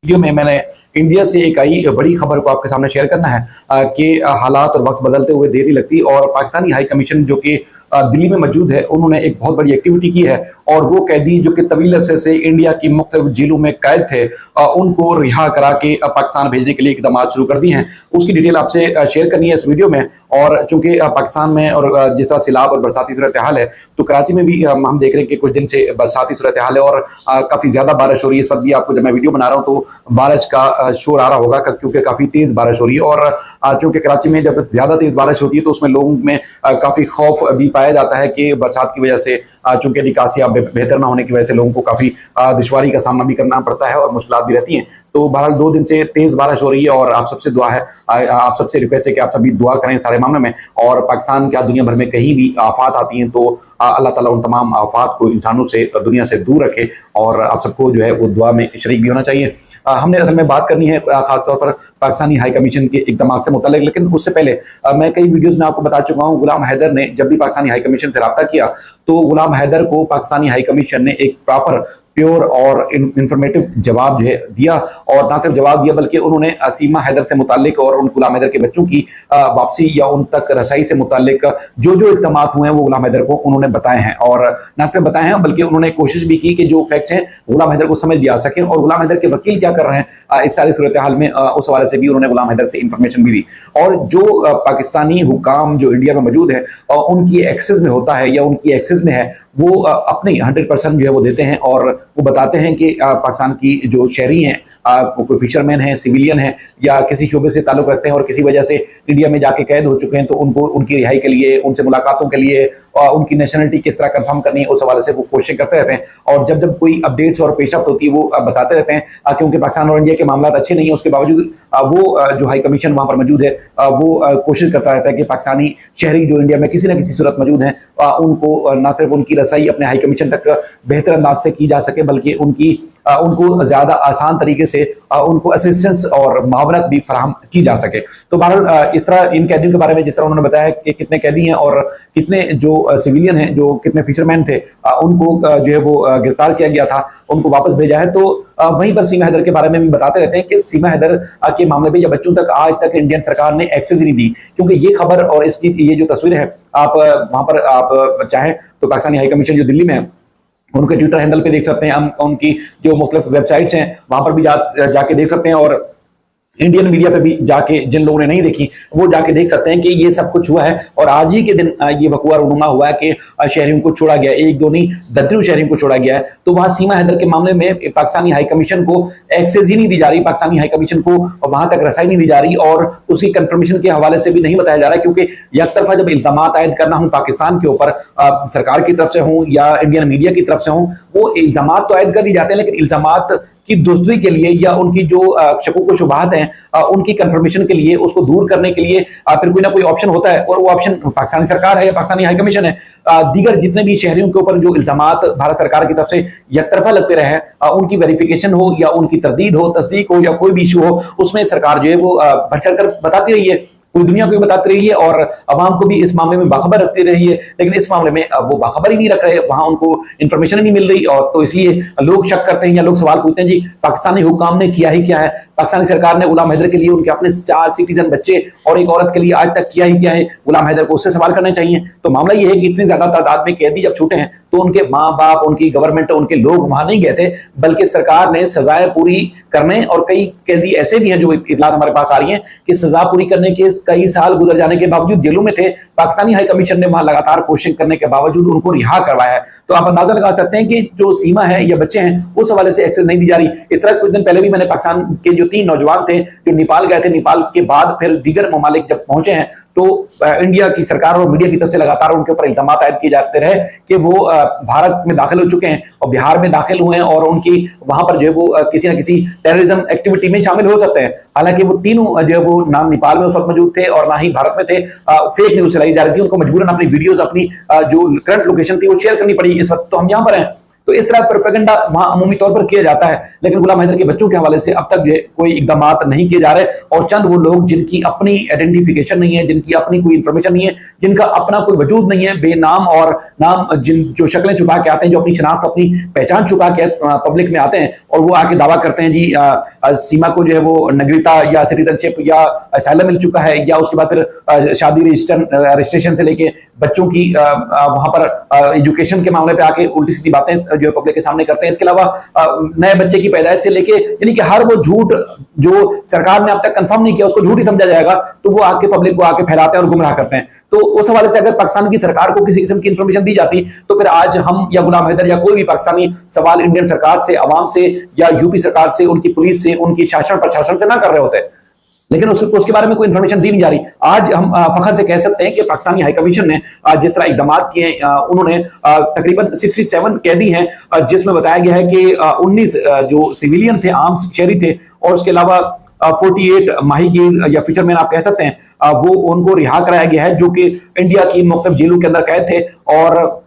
Video में मैंने India से एक आई बड़ी खबर को आपके सामने शेयर करना है कि हालात और वक्त बदलते हुए देर नहीं लगती और पाकिस्तानी हाई कमीशन जो कि दिल्ली में मौजूद है, उन्होंने एक बहुत बड़ी एक्टिविटी की है और वो कैदी जो कि तवील अरसे से इंडिया की मुख्तलिफ जेलों में कैद थे, उनको रिहा करा के पाकिस्तान भेजने के लिए इकदाम शुरू कर दिए हैं। उसकी डिटेल आपसे शेयर करनी है इस वीडियो में। और चूंकि पाकिस्तान में और जिस तरह सैलाब और बरसाती सूरत हाल है, तो कराची में भी हम देख रहे हैं कि कुछ दिन से बरसाती सूरत हाल है और काफी ज्यादा बारिश हो रही है। इस वक्त भी आपको जब मैं वीडियो बना रहा हूँ तो बारिश का शोर आ रहा होगा क्योंकि काफी तेज बारिश हो रही है। और चूंकि कराची में जब ज्यादा तेज बारिश होती है तो उसमें लोगों में काफी खौफ भी पाया जाता है कि बरसात की वजह से चूंकि निकासियां बेहतर ना होने की वजह से लोगों को काफी दुश्वारी का सामना भी करना पड़ता है और मुश्किलात भी रहती हैं। तो बहरहाल 2 दिन से तेज बारिश हो रही है और आप सबसे दुआ है, आप सबसे रिक्वेस्ट है कि आप सभी दुआ करें सारे मामले में। और पाकिस्तान क्या दुनिया भर में कहीं भी आफात आती हैं तो अल्लाह ताला उन तमाम आफात को इंसानों से, दुनिया से दूर रखे और आप सबको जो है वो दुआ में शरीक भी होना चाहिए। हमने असल में बात करनी है खासतौर पर पाकिस्तानी हाई कमीशन के इक़दाम से मुतालिक, लेकिन उससे पहले मैं कई वीडियोज़ में आपको बता चुका हूँ, गुलाम हैदर ने जब भी पाकिस्तानी हाई कमीशन से रब्ता किया तो गुलाम हैदर को पाकिस्तानी हाई कमीशन ने एक प्रॉपर प्योर और इंफॉर्मेटिव जवाब जो है दिया। और ना सिर्फ जवाब दिया बल्कि उन्होंने सीमा हैदर से मुतालिक और उन गुलाम हैदर के बच्चों की वापसी या उन तक रसाई से मुतालिक जो जो इक़दाम हुए हैं वो गुलाम हैदर को उन्होंने बताए हैं। और ना सिर्फ बताए हैं बल्कि उन्होंने कोशिश भी की कि जो फैक्ट्स हैं गुलाम हैदर को समझ भी आ सके और गुलाम हैदर के वकील क्या कर रहे हैं इस सारी सूरत हाल में, उस हवाले से भी उन्होंने गुलाम हैदर से इंफॉर्मेशन भी दी। और जो पाकिस्तानी हुकाम जो इंडिया में मौजूद है उनकी एक्सेस में होता है या उनकी एक्सेस में है, वो अपने 100% जो है वो देते हैं और वो बताते हैं कि पाकिस्तान की जो शहरी हैं, कोई फिशरमैन है, सिविलियन है या किसी शोबे से ताल्लुक रखते हैं और किसी वजह से इंडिया में जाके कैद हो चुके हैं, तो उनको उनकी रिहाई के लिए, उनसे मुलाकातों के लिए, उनकी नेशनलिटी किस तरह कंफर्म करनी है उस हवाले से वो कोशिश करते रहते हैं। और जब जब कोई अपडेट्स और पेशरफ्त होती है वो बताते रहते हैं। क्योंकि पाकिस्तान और इंडिया के मामला अच्छे नहीं है, उसके बावजूद वो जो हाई कमीशन वहाँ पर मौजूद है वो कोशिश करता रहता है कि पाकिस्तानी शहरी जो इंडिया में किसी न किसी सूरत मौजूद हैं उनको न सिर्फ उनकी रसाई अपने हाई कमीशन तक बेहतर अंदाज से की जा सके बल्कि उनको ज़्यादा आसान तरीके से उनको असिस्टेंस और मावनत भी फराहम की जा सके। तो बहरहाल इस तरह इन कैदियों के बारे में जिस तरह उन्होंने बताया कि कितने कैदी हैं और कितने जो सिविलियन हैं, जो कितने फिशरमैन थे, उनको जो है वो गिरफ्तार किया गया था, उनको वापस भेजा है। तो वहीं पर सीमा हैदर के बारे में भी बताते रहते हैं कि सीमा हैदर के मामले में या बच्चों तक आज तक इंडियन सरकार ने एक्सेस ही नहीं दी। क्योंकि ये खबर और इसकी ये जो तस्वीर है, आप वहाँ पर आप चाहें तो पाकिस्तानी हाई कमीशन जो दिल्ली में है उनके ट्विटर हैंडल पे देख सकते हैं, हम उनकी जो मुख्तलिफ वेबसाइट्स हैं वहां पर भी जाके देख सकते हैं। और इंडियन मीडिया पे भी जाके जिन लोगों ने नहीं देखी वो जाके देख सकते हैं कि ये सब कुछ हुआ है। और आज ही के दिन ये वकूआ रूनुमा हुआ है कि शहरियों को छोड़ा गया, एक दो नहीं दर्जनों शहरियों को छोड़ा गया है। तो वहां सीमा हैदर के मामले में पाकिस्तानी हाई कमीशन को एक्सेस ही नहीं दी जा रही, पाकिस्तानी हाई कमीशन को वहां तक रसाई नहीं दी जा रही और उसकी कंफर्मेशन के हवाले से भी नहीं बताया जा रहा है। क्योंकि एक तरफा जब इल्जाम आयद करना हो पाकिस्तान के ऊपर, सरकार की तरफ से हो या इंडियन मीडिया की तरफ से हो, वो इल्जाम तो आयद कर दी जाते हैं लेकिन इल्जाम की दुरुस्ती के लिए या उनकी जो शकूक व शुबहात हैं उनकी कंफर्मेशन के लिए, उसको दूर करने के लिए फिर कोई ना कोई ऑप्शन होता है। और वो ऑप्शन पाकिस्तानी सरकार है या पाकिस्तानी हाई कमीशन है। दीगर जितने भी शहरियों के ऊपर जो इल्जामात भारत सरकार की तरफ से एक तरफा लगते रहे हैं, उनकी वेरिफिकेशन हो या उनकी तरदीद हो, तस्दीक हो या कोई भी इशू हो, उसमें सरकार जो है वो बढ़ चढ़ कर बताती रही है, पूरी दुनिया को भी बताती रही है और अवाम को भी इस मामले में बाखबर रखती रही है। लेकिन इस मामले में वो बाखबर ही नहीं रख रहे, वहां उनको इंफॉर्मेशन ही नहीं मिल रही। और तो इसलिए लोग शक करते हैं या लोग सवाल पूछते हैं, जी पाकिस्तानी हुकाम ने किया ही क्या है, पाकिस्तानी सरकार ने गुलाम हैदर के लिए उनके अपने 4 सिटीजन बच्चे और एक औरत के लिए आज तक किया ही क्या है। गुलाम हैदर को उससे सवाल करने चाहिए। तो मामला ये है कि इतनी ज्यादा तादाद में कैदी जब छूटे हैं तो उनके माँ बाप, उनकी गवर्नमेंट, उनके लोग वहां नहीं गए थे बल्कि सरकार ने सजाएं पूरी करने, और कई कैदी ऐसे भी हैं जो इतलात हमारे पास आ रही हैं कि सजा पूरी करने के कई साल गुजर जाने के बावजूद जेलों में थे। पाकिस्तानी हाई कमीशन ने वहां लगातार कोशिश करने के बावजूद उनको रिहा करवाया है। तो आप अंदाजा लगा सकते हैं कि जो सीमा है या बच्चे हैं उस हवाले से एक्सेस नहीं दी जा रही। इस तरह कुछ दिन पहले भी मैंने पाकिस्तान के जो 3 नौजवान थे जो नेपाल गए थे, नेपाल के बाद फिर दीगर ममालिक जब पहुंचे हैं तो इंडिया की सरकार और मीडिया की तरफ से लगातार उनके ऊपर इल्जाम आयद किए जाते रहे कि वो भारत में दाखिल हो चुके हैं और बिहार में दाखिल हुए हैं और उनकी वहां पर जो है वो किसी न किसी टेररिज्म एक्टिविटी में शामिल हो सकते हैं। हालांकि वो तीनों जो है वो ना नेपाल में उस वक्त मौजूद थे और ना ही भारत में थे। फेक न्यूज चलाई जा रही थी, उनको मजबूरन अपनी वीडियोस, अपनी जो करंट लोकेशन थी वो शेयर करनी पड़ी। इस वक्त तो हम यहाँ पर हैं तो इस तरह प्रोपेगेंडा वहां अमूमी तौर पर किया जाता है, लेकिन गुलाम हैदर के बच्चों के हवाले से अब तक कोई इकदाम नहीं किए जा रहे, और चंद वो लोग जिनकी अपनी आइडेंटिफिकेशन नहीं है, जिनकी अपनी कोई इंफॉर्मेशन नहीं है, जिनका अपना कोई वजूद नहीं है, बेनाम और नाम जिन जो शक्लें छुपा के आते हैं, जो अपनी शनाख्त अपनी पहचान छुपा के पब्लिक में आते हैं और वो आके दावा करते हैं जी सीमा को जो है वो नागरिकता या सिटीजनशिप या असाइलम मिल चुका है, या उसके बाद फिर शादी रजिस्ट्रेशन से लेके बच्चों की वहां पर एजुकेशन के मामले पे आके उल्टी सीधी बातें जो पब्लिक के सामने करते हैं। इसके अलावा नए बच्चे की पैदाइश से लेके यानी कि हर वो झूठ जो सरकार ने अब तक कंफर्म नहीं किया उसको झूठ ही समझा जाएगा, तो वो आके पब्लिक को आके फैलाते हैं और गुमराह करते हैं। तो उस हवाले से अगर पाकिस्तान की सरकार को किसी किस्म की इंफॉर्मेशन दी जाती तो फिर आज हम या गुलाम हैदर या कोई भी पाकिस्तानी सवाल इंडियन सरकार से, अवाम से या यूपी सरकार से, उनकी पुलिस से, उनकी शासन प्रशासन से ना कर रहे होते, लेकिन उसके बारे में कोई इंफॉर्मेशन दी नहीं जा रही। आज हम फखर से कह सकते हैं कि पाकिस्तानी हाई कमीशन ने जिस तरह इकदाम किए, उन्होंने तकरीबन 67 कैदी हैं जिसमें बताया गया है कि 19 जो सिविलियन थे, आम शहरी थे, और उसके अलावा 48 माहीगीर या फिशरमैन आप कह सकते हैं, वो उनको रिहा कराया गया है जो कि इंडिया की मुख्तलिफ जेलों के अंदर कैद थे, और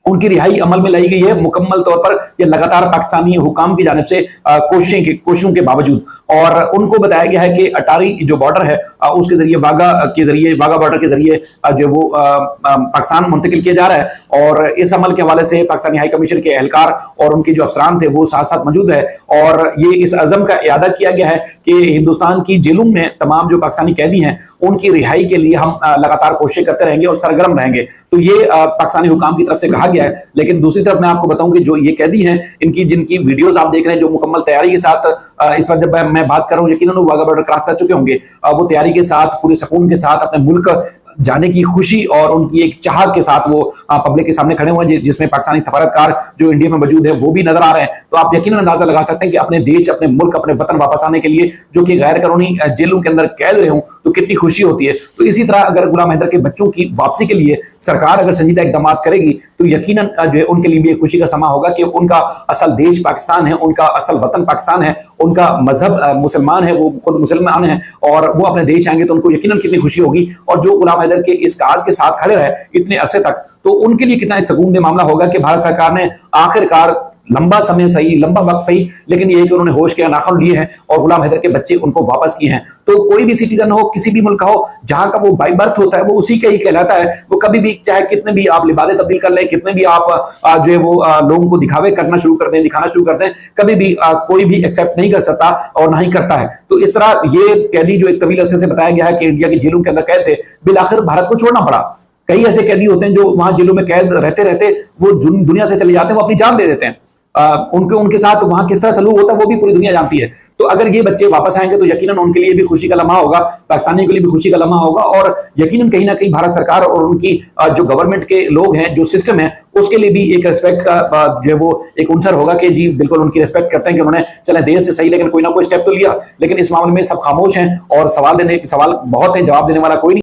उनकी रिहाई अमल में लाई गई है मुकम्मल तौर पर। यह लगातार पाकिस्तानी हुकाम की जानिब से कोशिशों के बावजूद, और उनको बताया गया है कि अटारी जो बॉर्डर है उसके जरिए वाघा बॉर्डर के जरिए जो वो पाकिस्तान मुंतकिल किया जा रहा है, और इस अमल के हवाले से पाकिस्तानी हाई कमीशन के एहलकार और उनके जो अफसरान थे वो साथ साथ मौजूद है, और ये इस अज़म का इयादा किया गया है कि हिंदुस्तान की जेलों में तमाम जो पाकिस्तानी कैदी हैं उनकी रिहाई के लिए हम लगातार कोशिश करते रहेंगे और सरगर्म रहेंगे। तो ये पाकिस्तानी हुकाम की तरफ से कहा गया है। लेकिन दूसरी तरफ मैं आपको बताऊं कि जो ये कैदी हैं, इनकी जिनकी वीडियोस आप देख रहे हैं, जो मुकम्मल तैयारी के साथ इस वक्त जब मैं बात कर रहा हूं, यकीनन वो वाघा बॉर्डर क्रॉस कर चुके होंगे, वो तैयारी के साथ पूरे सुकून के साथ अपने मुल्क जाने की खुशी और उनकी एक चाह के साथ वो पब्लिक के सामने खड़े हुए हैं, जिसमें पाकिस्तानी सफारतकार जो इंडिया में मौजूद है वो भी नजर आ रहे हैं। तो आप यकीनन अंदाजा लगा सकते हैं कि अपने देश, अपने मुल्क, अपने वतन वापस आने के लिए, जो कि गैर कानूनी जेलों के अंदर कैद रहे हों, तो कितनी खुशी होती है। तो इसी तरह अगर गुलाम हैदर के बच्चों की वापसी के लिए सरकार अगर संजीदा इकदाम करेगी तो यकीनन जो है उनके लिए भी एक खुशी का समा होगा कि उनका असल देश पाकिस्तान है, उनका असल वतन पाकिस्तान है, उनका मजहब मुसलमान है, वो खुद मुसलमान है, और वो अपने देश आएंगे तो उनको यकीनन कितनी खुशी होगी। और जो गुलाम हैदर के इस काज के साथ खड़े रहे इतने अरसे तक, तो उनके लिए कितना एक सुकून मामला होगा कि भारत सरकार ने आखिरकार लंबा समय सही, लंबा वक्त सही, लेकिन ये है कि उन्होंने होश के नाखून लिए हैं और गुलाम हैदर के बच्चे उनको वापस किए हैं। तो कोई भी सिटीजन हो, किसी भी मुल्क का हो, जहां का वो बाई बर्थ होता है वो उसी का ही कहलाता है। वो कभी भी, चाहे कितने भी आप लिबादे तब्दील कर लें, कितने भी आप जो है वो लोगों को दिखावे करना शुरू कर दें, दिखाना शुरू कर दें, कभी भी कोई भी एक्सेप्ट नहीं कर सकता और ना ही करता है। तो इस तरह ये कैदी जो एक तवील अरसे से बताया गया है कि इंडिया की जेलों के अंदर कैद थे, बिलाखिर भारत को छोड़ना पड़ा। कई ऐसे कैदी होते हैं जो वहां जेलों में कैद रहते रहते वो दुनिया से चले जाते हैं, वो अपनी जान दे देते हैं। उनके साथ वहां किस तरह सलूक होता है वो भी पूरी दुनिया जानती है। तो अगर ये बच्चे वापस आएंगे तो यकीनन उनके लिए भी खुशी का लम्हा होगा, पाकिस्तानियों के लिए भी खुशी का लम्हा होगा, और यकीनन कहीं ना कहीं भारत सरकार और उनकी जो गवर्नमेंट के लोग हैं, जो सिस्टम है, उसके लिए भी एक रिस्पेक्ट का जो है वो एक अंसर होगा कि जी बिल्कुल उनकी रिस्पेक्ट करते हैं कि उन्होंने चले देर से सही लेकिन कोई ना कोई स्टेप तो लिया। लेकिन इस मामले में सब खामोश हैं और सवाल बहुत है, जवाब देने वाला कोई नहीं।